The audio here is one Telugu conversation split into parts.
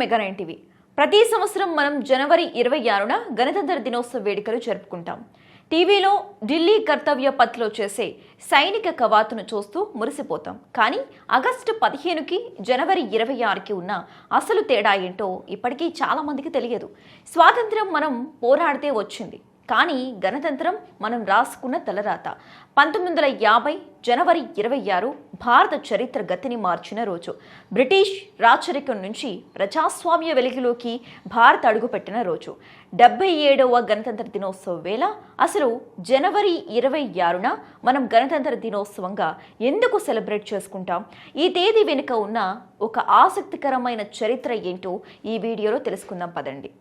Mega 9 TV. ప్రతి సంవత్సరం మనం జనవరి 26న గణతంత్ర దినోత్సవ వేడుకలు జరుపుకుంటాం. టీవీలో ఢిల్లీ కర్తవ్య పథ్లో చేసే సైనిక కవాతును చూస్తూ మురిసిపోతాం. కానీ ఆగస్టు 15కి జనవరి 26కి ఉన్న అసలు తేడా ఏంటో ఇప్పటికీ చాలా మందికి తెలియదు. స్వాతంత్ర్యం మనం పోరాడితే వచ్చింది, కానీ గణతంత్రం మనం రాసుకున్న తలరాత. 1950 జనవరి 26 భారత చరిత్ర గతిని మార్చిన రోజు. బ్రిటిష్ రాచరికం నుంచి ప్రజాస్వామ్య వెలుగులోకి భారత్ అడుగుపెట్టిన రోజు. 77వ గణతంత్ర దినోత్సవ వేళ అసలు జనవరి 26న మనం గణతంత్ర దినోత్సవంగా ఎందుకు సెలబ్రేట్ చేసుకుంటాం? ఈ తేదీ వెనుక ఉన్న ఒక ఆసక్తికరమైన చరిత్ర ఏంటో ఈ వీడియోలో తెలుసుకుందాం పదండి.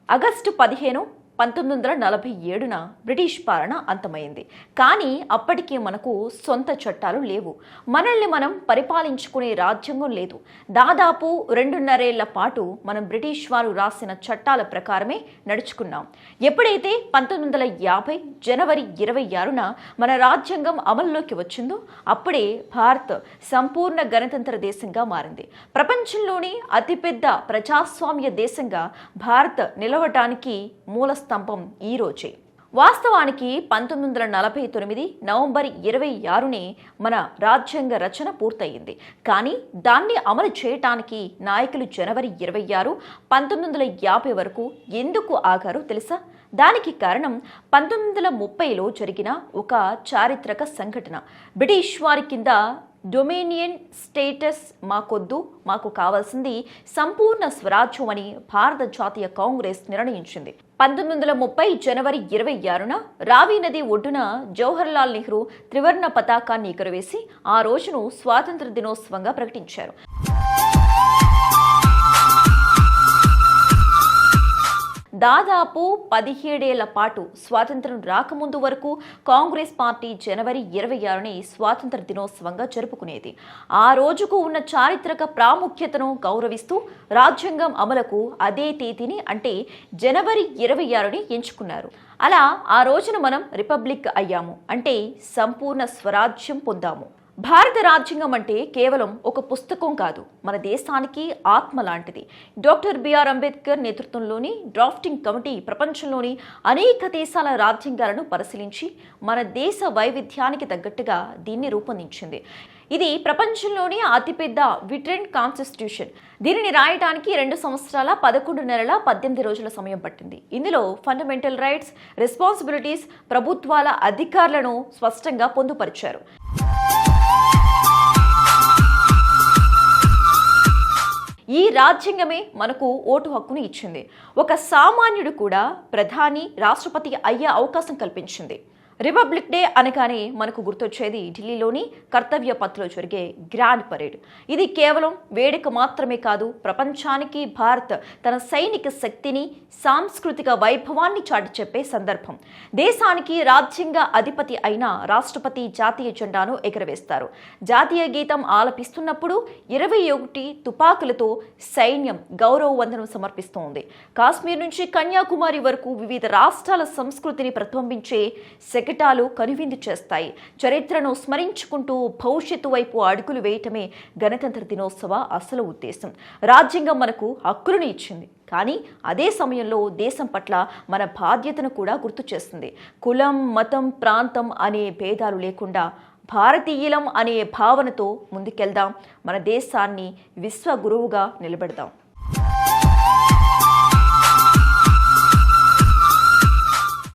ఆగస్టు 15 1947న బ్రిటిష్ పాలన అంతమైంది. కానీ అప్పటికే మనకు సొంత చట్టాలు లేవు. మనల్ని మనం పరిపాలించుకునే రాజ్యాంగం లేదు. దాదాపు 2.5 ఏళ్ల పాటు మనం బ్రిటిష్ వారు రాసిన చట్టాల ప్రకారమే నడుచుకున్నాం. ఎప్పుడైతే 1950 జనవరి 26న మన రాజ్యాంగం అమల్లోకి వచ్చిందో అప్పుడే భారత్ సంపూర్ణ గణతంత్ర దేశంగా మారింది. ప్రపంచంలోని అతిపెద్ద ప్రజాస్వామ్య దేశంగా భారత్ నిలవటానికి మూల స్తంభం ఈ రోజే. వాస్తవానికి 1949 నవంబర్ 26నే మన రాజ్యాంగ రచన పూర్తయింది. కానీ దాన్ని అమలు చేయటానికి నాయకులు జనవరి 26, 1950 వరకు ఎందుకు ఆగారో తెలుసా? దానికి కారణం 1930లో జరిగిన ఒక చారిత్రక సంఘటన. బ్రిటిష్ వారి కింద డొమినియన్ స్టేటస్ మాకొద్దు, మాకు కావాల్సింది సంపూర్ణ స్వరాజ్యం అని భారత జాతీయ కాంగ్రెస్ నిర్ణయించింది. 1930 జనవరి 26న రావి నది ఒడ్డున జవహర్లాల్ నెహ్రూ త్రివర్ణ పతాకాన్ని ఎగురవేసి ఆ రోజును స్వాతంత్ర దినోత్సవంగా ప్రకటించారు. దాదాపు 17 ఏళ్ల పాటు స్వాతంత్రం రాకముందు వరకు కాంగ్రెస్ పార్టీ జనవరి 26ని స్వాతంత్ర దినోత్సవంగా జరుపుకునేది. ఆ రోజుకు ఉన్న చారిత్రక ప్రాముఖ్యతను గౌరవిస్తూ రాజ్యాంగం అమలుకు అదే తేదీని అంటే జనవరి 26ని ఎంచుకున్నారు. అలా ఆ రోజున మనం రిపబ్లిక్ అయ్యాము, అంటే సంపూర్ణ స్వరాజ్యం పొందాము. భారత రాజ్యాంగం అంటే కేవలం ఒక పుస్తకం కాదు, మన దేశానికి ఆత్మ లాంటిది. డాక్టర్ బిఆర్ అంబేద్కర్ నేతృత్వంలోని డ్రాఫ్టింగ్ కమిటీ ప్రపంచంలోని అనేక దేశాల రాజ్యాంగాలను పరిశీలించి మన దేశ వైవిధ్యానికి తగ్గట్టుగా దీన్ని రూపొందించింది. ఇది ప్రపంచంలోని అతిపెద్ద విట్రెంట్ కాన్స్టిట్యూషన్. దీనిని రాయడానికి 2 సంవత్సరాల 11 నెలల 18 రోజుల సమయం పట్టింది. ఇందులో ఫండమెంటల్ రైట్స్, రెస్పాన్సిబిలిటీస్, ప్రభుత్వాల అధికారులను స్పష్టంగా పొందుపరిచారు. ఈ రాజ్యాంగమే మనకు ఓటు హక్కును ఇచ్చింది. ఒక సామాన్యుడు కూడా ప్రధాని, రాష్ట్రపతి అయ్యే అవకాశం కల్పించింది. రిపబ్లిక్ డే అనగానే మనకు గుర్తొచ్చేది ఢిల్లీలోని కర్తవ్య పథ్లో జరిగే గ్రాండ్ పరేడ్. ఇది కేవలం వేడుక మాత్రమే కాదు, ప్రపంచానికి భారత్ తన సైనిక శక్తిని, సాంస్కృతిక వైభవాన్ని చాటి చెప్పే సందర్భం. దేశానికి రాజ్యాంగ అధిపతి అయిన రాష్ట్రపతి జాతీయ జెండాను ఎగురవేస్తారు. జాతీయ గీతం ఆలపిస్తున్నప్పుడు 21 తుపాకులతో సైన్యం గౌరవ వందనం సమర్పిస్తోంది. కాశ్మీర్ నుంచి కన్యాకుమారి వరకు వివిధ రాష్ట్రాల సంస్కృతిని ప్రతిబింబించే శకటాలు కనువిందు చేస్తాయి. చరిత్రను స్మరించుకుంటూ భవిష్యత్తు వైపు అడుగులు వేయటమే గణతంత్ర దినోత్సవ అసలు ఉద్దేశం. రాజ్యాంగం మనకు హక్కులను ఇచ్చింది, కానీ అదే సమయంలో దేశం పట్ల మన బాధ్యతను కూడా గుర్తు చేస్తుంది. కులం, మతం, ప్రాంతం అనే భేదాలు లేకుండా భారతీయులం అనే భావనతో ముందుకెళ్దాం. మన దేశాన్ని విశ్వ గురువుగా నిలబెడదాం.